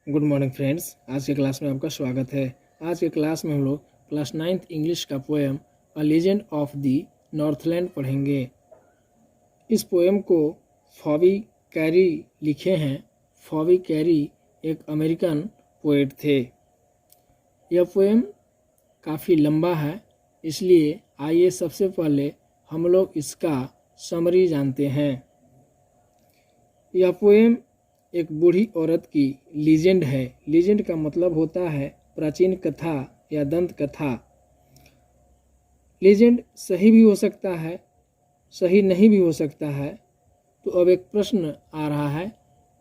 Good morning friends. आज के class में आपका स्वागत है। आज के क्लास में हम लोग क्लास 9th इंग्लिश का poem a legend of the Northland पढ़ेंगे। इस पोएम को फॉबी कैरी लिखे हैं। फॉबी कैरी एक अमेरिकन पोएट थे। यह पोएम काफ़ी लंबा है, इसलिए आइए सबसे पहले हम लोग इसका समरी जानते हैं। यह पोएम एक बूढ़ी औरत की लीजेंड है। लीजेंड का मतलब होता है प्राचीन कथा या दंत कथा। लीजेंड सही भी हो सकता है, सही नहीं भी हो सकता है। तो अब एक प्रश्न आ रहा है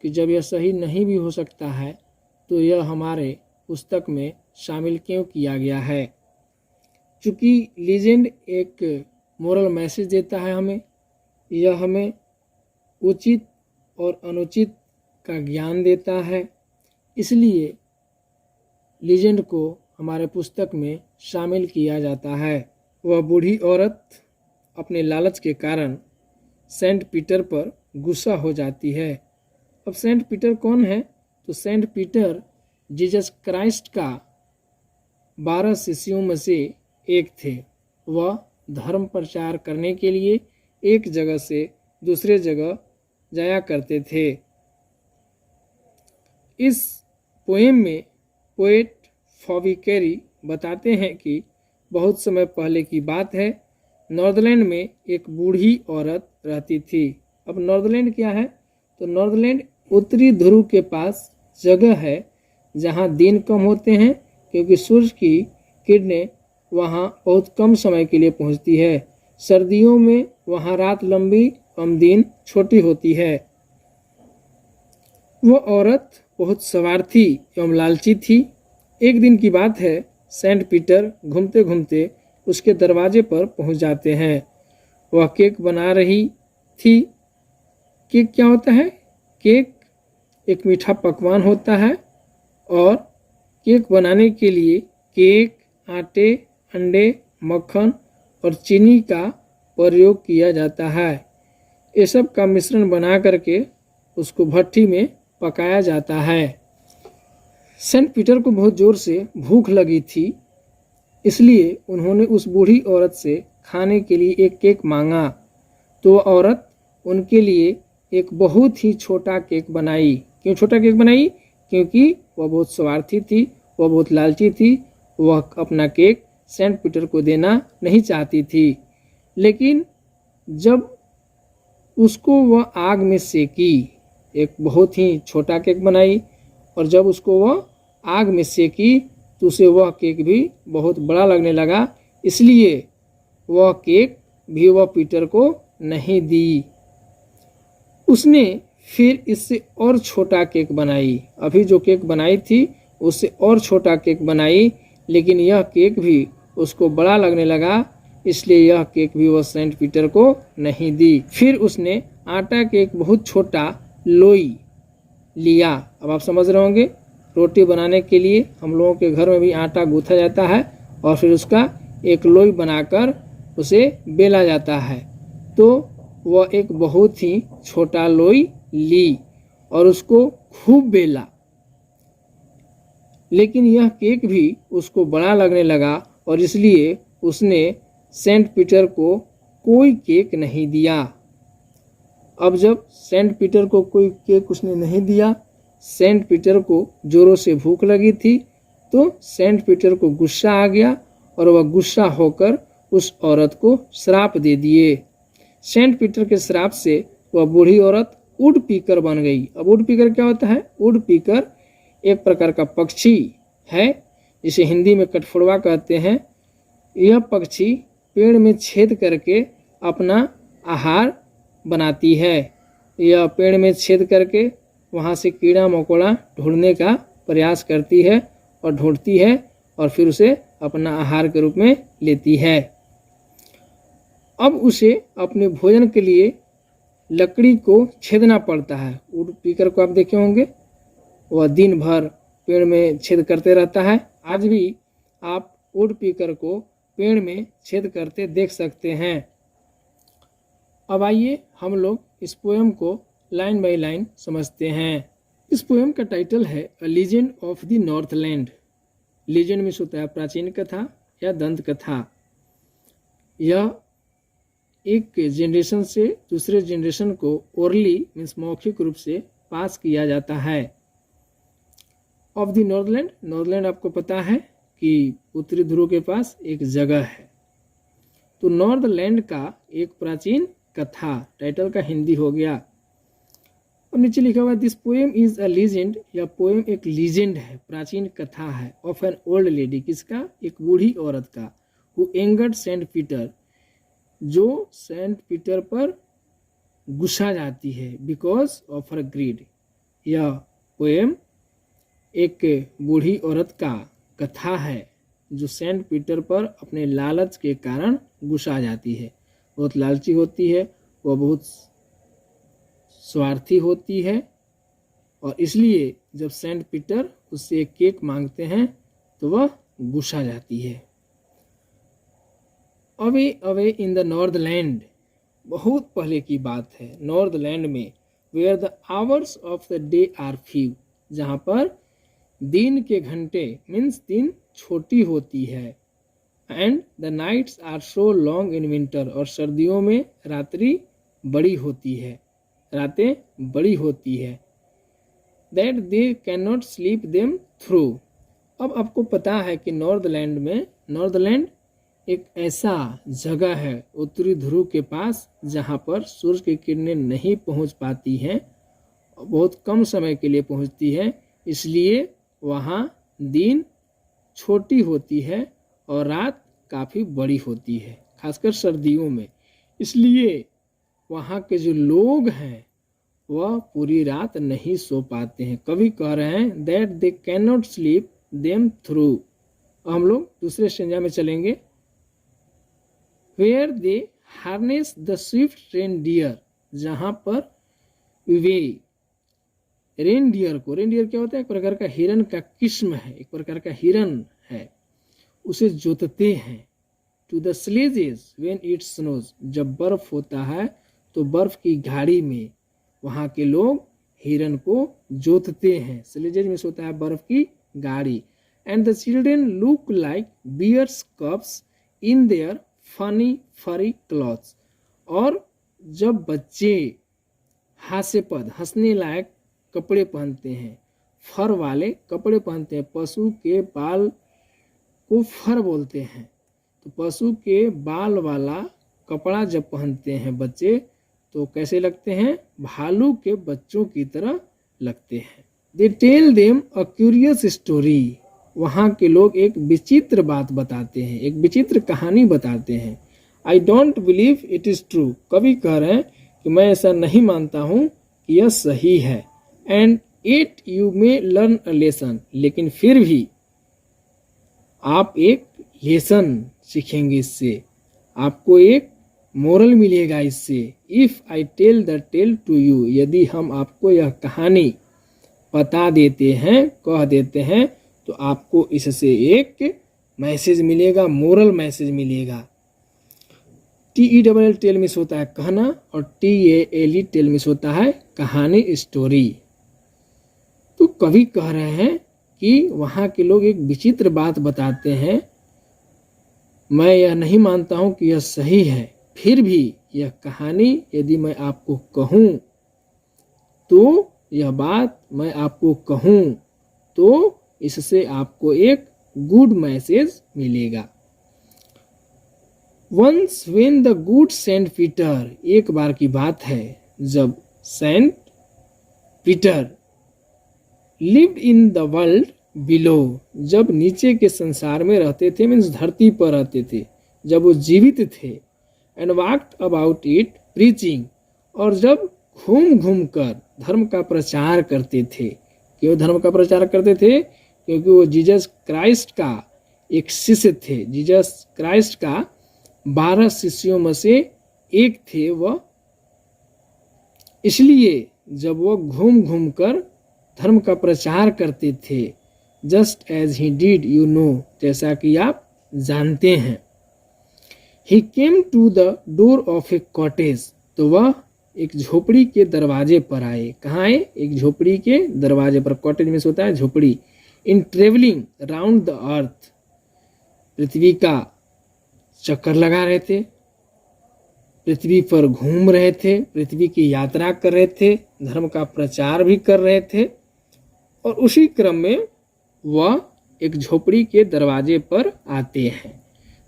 कि जब यह सही नहीं भी हो सकता है तो यह हमारे पुस्तक में शामिल क्यों किया गया है। चूँकि लीजेंड एक मोरल मैसेज देता है हमें, यह हमें उचित और अनुचित का ज्ञान देता है, इसलिए लीजेंड को हमारे पुस्तक में शामिल किया जाता है। वह बूढ़ी औरत अपने लालच के कारण सेंट पीटर पर गुस्सा हो जाती है। अब सेंट पीटर कौन है? तो सेंट पीटर जीसस क्राइस्ट का 12 शिष्यों में से एक थे। वह धर्म प्रचार करने के लिए एक जगह से दूसरे जगह जाया करते थे। इस पोएम में पोएट फॉबी कैरी बताते हैं कि बहुत समय पहले की बात है, नॉर्थलैंड में एक बूढ़ी औरत रहती थी। अब नॉर्थलैंड क्या है? तो नॉर्थलैंड उत्तरी ध्रुव के पास जगह है जहां दिन कम होते हैं, क्योंकि सूर्य की किरणें वहां बहुत कम समय के लिए पहुंचती है। सर्दियों में वहां रात लंबी कम दिन छोटी होती है। वो औरत बहुत स्वार्थी एवं लालची थी। एक दिन की बात है, सेंट पीटर घूमते घूमते उसके दरवाजे पर पहुंच जाते हैं। वह केक बना रही थी। केक क्या होता है? केक एक मीठा पकवान होता है और केक बनाने के लिए केक, आटे, अंडे, मक्खन और चीनी का प्रयोग किया जाता है। ये सब का मिश्रण बना करके उसको भट्टी में पकाया जाता है। सेंट पीटर को बहुत ज़ोर से भूख लगी थी, इसलिए उन्होंने उस बूढ़ी औरत से खाने के लिए एक केक मांगा। तो वह औरत उनके लिए एक बहुत ही छोटा केक बनाई। क्यों छोटा केक बनाई? क्योंकि वह बहुत स्वार्थी थी, वह बहुत लालची थी। वह अपना केक सेंट पीटर को देना नहीं चाहती थी। लेकिन जब उसको वह आग में सेकी, एक बहुत ही छोटा केक बनाई, और जब उसको वह आग में सेकी तो उसे वह केक भी बहुत बड़ा लगने लगा, इसलिए वह केक भी वह पीटर को नहीं दी। उसने फिर इससे और छोटा केक बनाई। अभी जो केक बनाई थी उससे और छोटा केक बनाई, लेकिन यह केक भी उसको बड़ा लगने लगा, इसलिए यह केक भी वह सेंट पीटर को नहीं दी। फिर उसने आटा के एक बहुत छोटा लोई लिया। अब आप समझ रहे होंगे, रोटी बनाने के लिए हम लोगों के घर में भी आटा गूंथा जाता है और फिर उसका एक लोई बनाकर उसे बेला जाता है। तो वह एक बहुत ही छोटा लोई ली और उसको खूब बेला, लेकिन यह केक भी उसको बड़ा लगने लगा और इसलिए उसने सेंट पीटर को कोई केक नहीं दिया। अब जब सेंट पीटर को कोई केक उसने नहीं दिया, सेंट पीटर को जोरों से भूख लगी थी, तो सेंट पीटर को गुस्सा आ गया और वह गुस्सा होकर उस औरत को श्राप दे दिए। सेंट पीटर के श्राप से वह बूढ़ी औरत वुड पीकर बन गई। अब वुड पीकर क्या होता है? वुड पीकर एक प्रकार का पक्षी है, जिसे हिंदी में कठफोड़वा कहते हैं। यह पक्षी पेड़ में छेद करके अपना आहार बनाती है। यह पेड़ में छेद करके वहाँ से कीड़ा मकोड़ा ढूंढने का प्रयास करती है और ढूंढती है और फिर उसे अपना आहार के रूप में लेती है। अब उसे अपने भोजन के लिए लकड़ी को छेदना पड़ता है। वुड पीकर को आप देखे होंगे, वह दिन भर पेड़ में छेद करते रहता है। आज भी आप वुड पीकर को पेड़ में छेद करते देख सकते हैं। अब आइए हम लोग इस पोएम को लाइन बाय लाइन समझते हैं। इस पोएम का टाइटल है a legend of the Northland. Legend means होता है प्राचीन कथा या दंत कथा। यह एक जनरेशन से दूसरे जनरेशन को ओरली मीन्स मौखिक रूप से पास किया जाता है। ऑफ द नॉर्थलैंड, नॉर्थलैंड आपको पता है कि उत्तरी ध्रुव के पास एक जगह है। तो नॉर्थलैंड का एक प्राचीन कथा, टाइटल का हिंदी हो गया। और नीचे लिखा हुआ this poem is a legend, यह पोएम एक लीजेंड है, प्राचीन कथा है। ऑफ एन ओल्ड लेडी, किसका? एक बूढ़ी औरत का। हु एंगर्ड सेंट पीटर, जो सेंट पीटर पर गुस्सा जाती है बिकॉज ऑफ हर ग्रीड। यह पोएम एक बूढ़ी औरत का कथा है जो सेंट पीटर पर अपने लालच के कारण गुस्सा जाती है। बहुत लालची होती है, वह बहुत स्वार्थी होती है और इसलिए जब सेंट पीटर उससे एक केक मांगते हैं तो वह गुस्सा जाती है। Away away in the Northland, बहुत पहले की बात है। नॉर्थलैंड में where the hours of the day are few, जहाँ पर दिन के घंटे मीन्स दिन छोटी होती है। And the nights are so long in winter, और सर्दियों में रात्रि बड़ी होती है, रातें बड़ी होती है। That they can not sleep them through. अब आपको पता है कि नॉर्थलैंड में, नॉर्थलैंड एक ऐसा जगह है उत्तरी ध्रुव के पास जहाँ पर सूरज की किरणें नहीं पहुँच पाती हैं, बहुत कम समय के लिए पहुँचती है, इसलिए वहाँ दिन छोटी होती है और रात काफ़ी बड़ी होती है, खासकर सर्दियों में। इसलिए वहाँ के जो लोग हैं वह पूरी रात नहीं सो पाते हैं। कभी कह रहे हैं that they can not sleep them through. हम लोग दूसरे स्टेंजा में चलेंगे। Where they harness the swift reindeer, जहाँ पर वे रेनडियर को, रेनडियर क्या होता है? एक प्रकार का हिरन का किस्म है, एक प्रकार का हिरन है, उसे जोतते हैं। To the sledges when it snows, जब बर्फ होता है तो बर्फ की घाड़ी में वहाँ के लोग हिरन को जोतते हैं। स्लेजेस में होता है बर्फ की गाड़ी। And the children look like bears cubs in their funny furry clothes, और जब बच्चे हास्यपद, हंसने लायक कपड़े पहनते हैं, फर वाले कपड़े पहनते हैं, पशु के बाल को फर बोलते हैं, तो पशु के बाल वाला कपड़ा जब पहनते हैं बच्चे तो कैसे लगते हैं? भालू के बच्चों की तरह लगते हैं। They tell them a curious story, वहाँ के लोग एक विचित्र बात बताते हैं, एक विचित्र कहानी बताते हैं। I don't believe it is true, कवि कह रहे हैं कि मैं ऐसा नहीं मानता हूँ कि यह सही है। And it you may learn a lesson, लेकिन फिर भी आप एक लेसन सीखेंगे इससे, आपको एक मोरल मिलेगा इससे। If I tell the tale to you, यदि हम आपको यह कहानी बता देते हैं, कह देते हैं, तो आपको इससे एक मैसेज मिलेगा, मोरल मैसेज मिलेगा। TELL टेल मिस होता है कहना, और TALE टेल मिस होता है कहानी, स्टोरी। तो कवि कह रहे हैं कि वहाँ के लोग एक विचित्र बात बताते हैं, मैं यह नहीं मानता हूँ कि यह सही है, फिर भी यह कहानी यदि मैं आपको कहूँ तो, यह बात मैं आपको कहूँ तो इससे आपको एक गुड मैसेज मिलेगा। Once when the good Saint Peter, एक बार की बात है जब Saint Peter lived in the world below, जब नीचे के संसार में रहते थे, मीन्स धरती पर रहते थे, जब वो जीवित थे। And walked about it preaching, और जब घूम घूम कर धर्म का प्रचार करते थे। क्यों धर्म का प्रचार करते थे? क्योंकि वो जीसस क्राइस्ट का एक शिष्य थे। जीसस क्राइस्ट का 12 शिष्यों में से एक थे वह, इसलिए जब वो घूम घूम कर धर्म का प्रचार करते थे, just as he did you know, जैसा कि आप जानते हैं। He came to the door of a cottage, तो वह एक झोपड़ी के दरवाजे पर आए। कहाँ आए? एक झोपड़ी के दरवाजे पर। कॉटेज मीन्स होता है झोपड़ी। इन ट्रेवलिंग राउंड द अर्थ, पृथ्वी का चक्कर लगा रहे थे, पृथ्वी पर घूम रहे थे, पृथ्वी की यात्रा कर रहे थे, धर्म का प्रचार भी कर रहे थे। और उसी क्रम में वह एक झोपड़ी के दरवाजे पर आते हैं।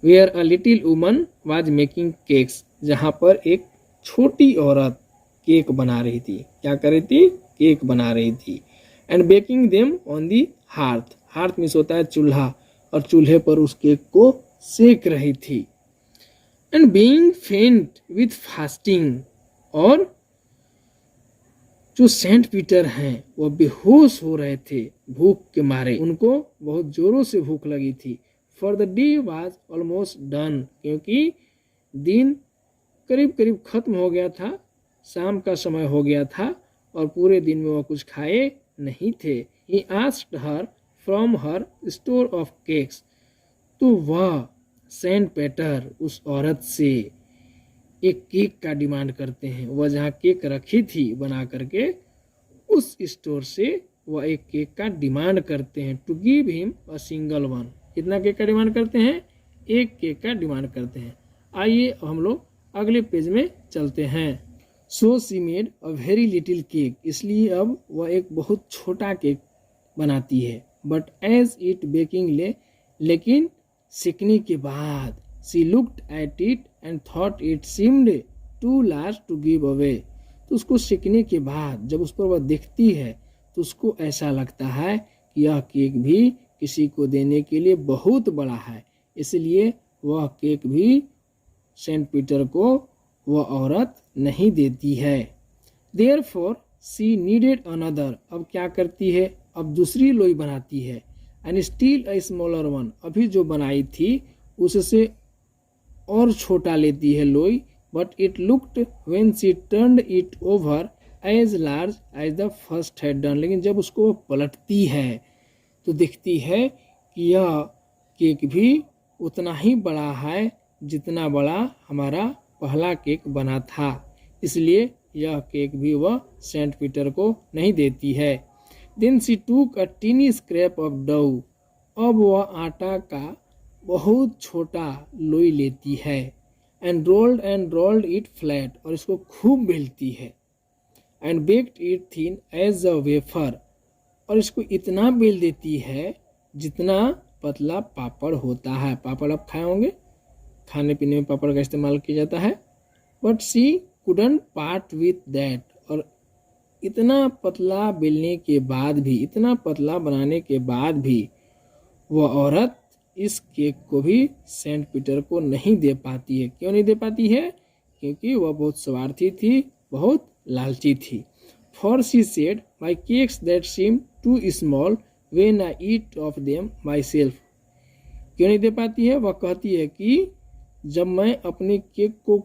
Where a little woman was making cakes, जहाँ पर एक छोटी औरत केक बना रही थी। क्या कर रही थी? केक बना रही थी। And baking them on the hearth, hearth means होता है चूल्हा, और चूल्हे पर उस केक को सेक रही थी। एंड बीइंग फेंट विथ फास्टिंग, और जो सेंट पीटर हैं वो बेहोश हो रहे थे भूख के मारे, उनको बहुत जोरों से भूख लगी थी। For the day was almost done, क्योंकि दिन करीब करीब खत्म हो गया था, शाम का समय हो गया था, और पूरे दिन में वह कुछ खाए नहीं थे। He asked her from her store of cakes, तो वह सेंट पीटर उस औरत से एक केक का डिमांड करते हैं। वह जहाँ केक रखी थी बना करके, उस स्टोर से वह एक केक का डिमांड करते हैं। To give him a single one, कितना केक का डिमांड करते हैं? एक केक का डिमांड करते हैं। आइए हम लोग अगले पेज में चलते हैं। So she made a very little cake, इसलिए अब वह एक बहुत छोटा केक बनाती है। बट एज इट बेकिंग लेकिन सीखने के बाद she looked at it and thought it seemed too large to give away, तो उसको सीखने के बाद जब उस पर वह देखती है तो उसको ऐसा लगता है कि यह केक भी किसी को देने के लिए बहुत बड़ा है, इसलिए वह केक भी सेंट पीटर को वह औरत नहीं देती है। देयरफॉर शी नीडेड अनदर, अब क्या करती है? अब दूसरी लोई बनाती है। And still a smaller one, अभी जो बनाई थी उससे और छोटा लेती है लोई। But it looked when she turned it over as large as the first had done, लेकिन जब उसको पलटती है तो देखती है कि यह केक भी उतना ही बड़ा है जितना बड़ा हमारा पहला केक बना था, इसलिए यह केक भी वह सेंट पीटर को नहीं देती है। देन शी टूक अ टीनी स्क्रैप ऑफ डो, अब वह आटा का बहुत छोटा लोई लेती है। एंड रोल्ड इट फ्लैट, और इसको खूब बेलती है। And baked it thin as a wafer, और इसको इतना बेल देती है जितना पतला पापड़ होता है। पापड़ आप खाए होंगे, खाने पीने में पापड़ का इस्तेमाल किया जाता है। But she couldn't part with that, और इतना पतला बेलने के बाद भी, इतना पतला बनाने के बाद भी वह औरत इस केक को भी सेंट पीटर को नहीं दे पाती है। क्यों नहीं दे पाती है? क्योंकि वह बहुत स्वार्थी थी, बहुत लालची थी। For she said my cakes that seem too small when I eat of them myself, क्यों नहीं दे पाती है? वह कहती है कि जब मैं अपने केक को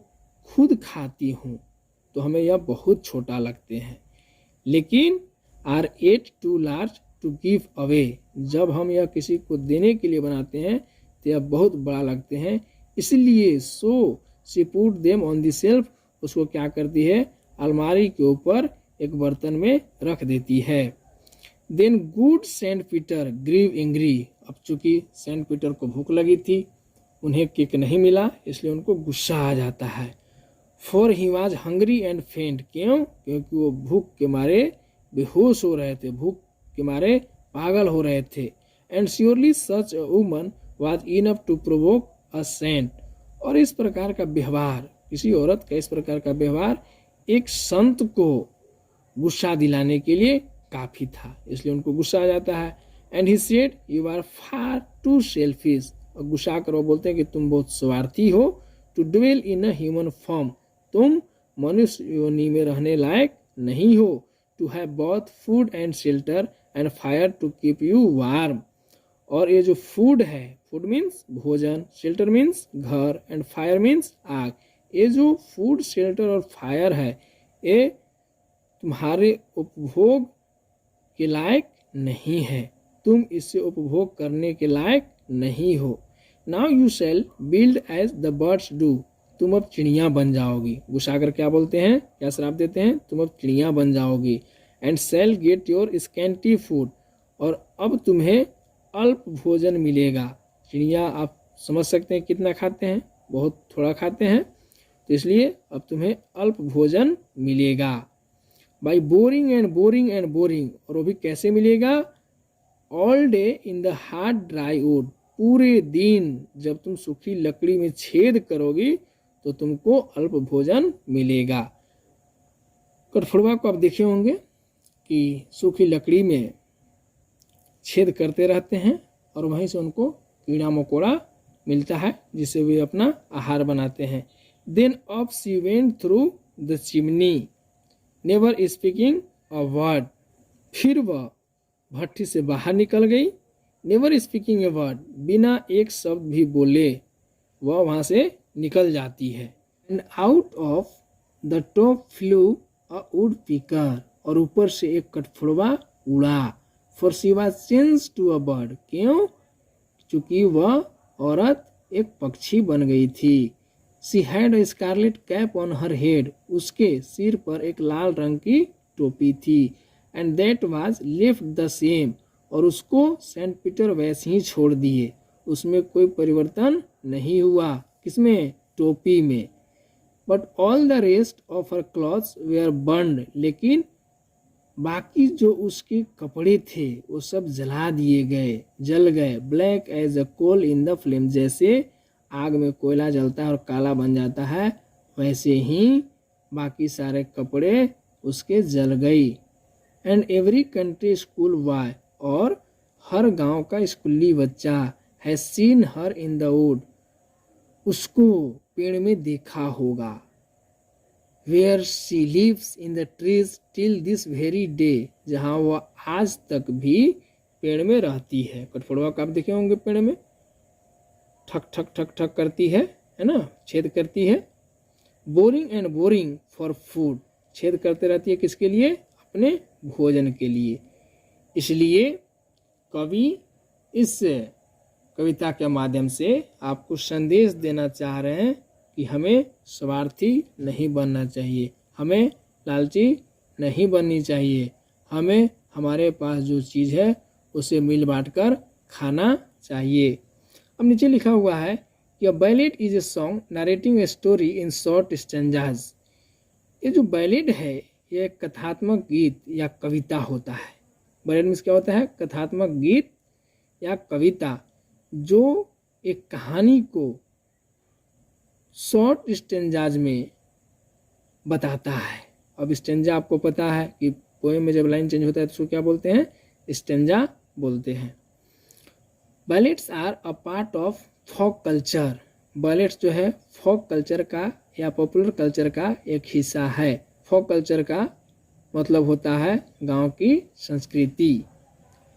खुद खाती हूँ तो हमें यह बहुत छोटा लगते हैं, लेकिन are yet too large to give away, जब हम यह किसी को देने के लिए बनाते हैं तो यह बहुत बड़ा लगते हैं, इसलिए so she put them on the shelf, उसको क्या करती है? अलमारी के ऊपर एक बर्तन में रख देती है। Then good Saint Peter grew angry, अब चूंकि सेंट पीटर को भूख लगी थी, उन्हें केक नहीं मिला, इसलिए उनको गुस्सा आ जाता है। For he was hungry and फेंट, क्यों? क्योंकि वो भूख के मारे बेहोश हो रहे थे, भूख के मारे पागल हो रहे थे। And surely such a woman was enough to provoke a saint, और इस प्रकार का व्यवहार, किसी औरत का इस प्रकार का व्यवहार एक संत को गुस्सा दिलाने के लिए काफी था, इसलिए उनको गुस्सा आ जाता है। And he said you are far too selfish, और गुस्सा कर वो बोलते हैं कि तुम बहुत स्वार्थी हो। To dwell in a human form, तुम मनुष्य योनि में रहने लायक नहीं हो। To have both food and shelter and fire to keep you warm, और ये जो फूड है, फूड मीन्स भोजन, शेल्टर मीन्स घर, एंड फायर मीन्स आग, ये जो फूड शेल्टर और फायर है ये तुम्हारे उपभोग के लायक नहीं है, तुम इससे उपभोग करने के लायक नहीं हो। Now you shall build as the birds do, तुम अब चिड़िया बन जाओगी। गुस्साकर क्या बोलते हैं, क्या श्राप देते हैं, तुम अब चिड़िया बन जाओगी। And shall get your scanty food, और अब तुम्हें अल्प भोजन मिलेगा। चिड़िया आप समझ सकते हैं कितना खाते हैं, बहुत थोड़ा खाते हैं, तो इसलिए अब तुम्हें अल्प भोजन मिलेगा। By boring and boring and boring, और वो भी कैसे मिलेगा, all day in the hard dry would, पूरे दिन जब तुम सूखी लकड़ी में छेद करोगी तो तुमको अल्प भोजन मिलेगा। कठफोड़वा को आप देखे होंगे कि सूखी लकड़ी में छेद करते रहते हैं और वहीं से उनको कीड़ा मकोड़ा मिलता है जिसे वे अपना आहार बनाते हैं। Then up she went through the chimney never speaking a word, फिर वह भट्ठी से बाहर निकल गई। नेवर स्पीकिंग ए वर्ड, बिना एक शब्द भी बोले वह वहां से निकल जाती है। And out of the top flue a woodpecker, और ऊपर से एक कठफोड़वा उड़ा। For she was change to a bird, क्यों, चूंकि वह औरत एक पक्षी बन गई थी। She had a scarlet cap on her head, उसके सिर पर एक लाल रंग की टोपी थी। And that was left the same, और उसको सेंट पीटर वैसे ही छोड़ दिए, उसमें कोई परिवर्तन नहीं हुआ। किसमें, टोपी में। But all the rest of her clothes were burned, लेकिन बाकी जो उसके कपड़े थे वो सब जला दिए गए, जल गए। Black as a coal in the flame, जैसे आग में कोयला जलता है और काला बन जाता है, वैसे ही बाकी सारे कपड़े उसके जल गई। And every country school boy, और हर गांव का स्कूली बच्चा, has seen her in the wood, उसको पेड़ में देखा होगा। Where she lives in the trees till this very day, जहां वह आज तक भी पेड़ में रहती है। कठफोड़वा को आप देखे होंगे पेड़ में ठक ठक ठक ठक करती है ना, छेद करती है। Boring and boring for food, छेद करते रहती है किसके लिए, अपने भोजन के लिए। इसलिए कवि इस कविता के माध्यम से आपको संदेश देना चाह रहे हैं कि हमें स्वार्थी नहीं बनना चाहिए, हमें लालची नहीं बननी चाहिए, हमें हमारे पास जो चीज़ है उसे मिल बांट कर खाना चाहिए। अब नीचे लिखा हुआ है कि a ballad is a song narrating a story in short stanzas. ये जो बैलेड है ये एक कथात्मक गीत या कविता होता है। बैलेड मीन्स क्या होता है, कथात्मक गीत या कविता जो एक कहानी को शॉर्ट स्टेंजाज में बताता है। अब स्टेंजा आपको पता है कि पोएम में जब लाइन चेंज होता है तो उसको क्या बोलते हैं, स्टेंजा बोलते हैं। Ballads are a part of folk culture, ballads जो है फोक कल्चर का या पॉपुलर कल्चर का एक हिस्सा है। फोक कल्चर का मतलब होता है गांव की संस्कृति,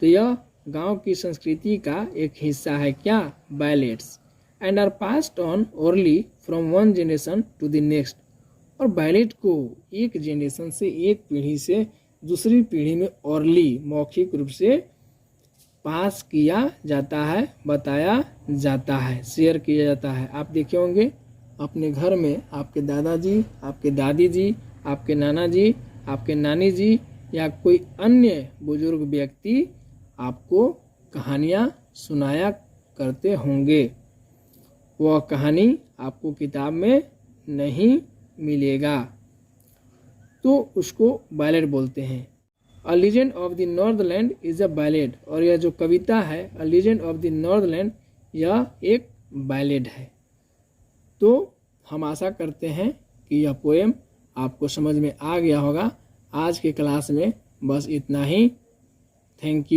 तो यह गांव की संस्कृति का एक हिस्सा है क्या, ballads. And are passed on orally from one generation to the next, और बैलेड को एक जनरेशन से, एक पीढ़ी से दूसरी पीढ़ी में ओरली मौखिक रूप से पास किया जाता है, बताया जाता है, शेयर किया जाता है। आप देखे होंगे अपने घर में आपके दादाजी, आपके दादी जी, आपके नाना जी, आपके नानी जी या कोई अन्य बुजुर्ग व्यक्ति आपको कहानियाँ सुनाया करते होंगे। वह कहानी आपको किताब में नहीं मिलेगा, तो उसको बैलेड बोलते हैं। A legend of the Northland is a ballad, और यह जो कविता है a legend of the Northland, यह एक बैलेड है। तो हम आशा करते हैं कि यह पोएम आपको समझ में आ गया होगा। आज के क्लास में बस इतना ही। Thank you.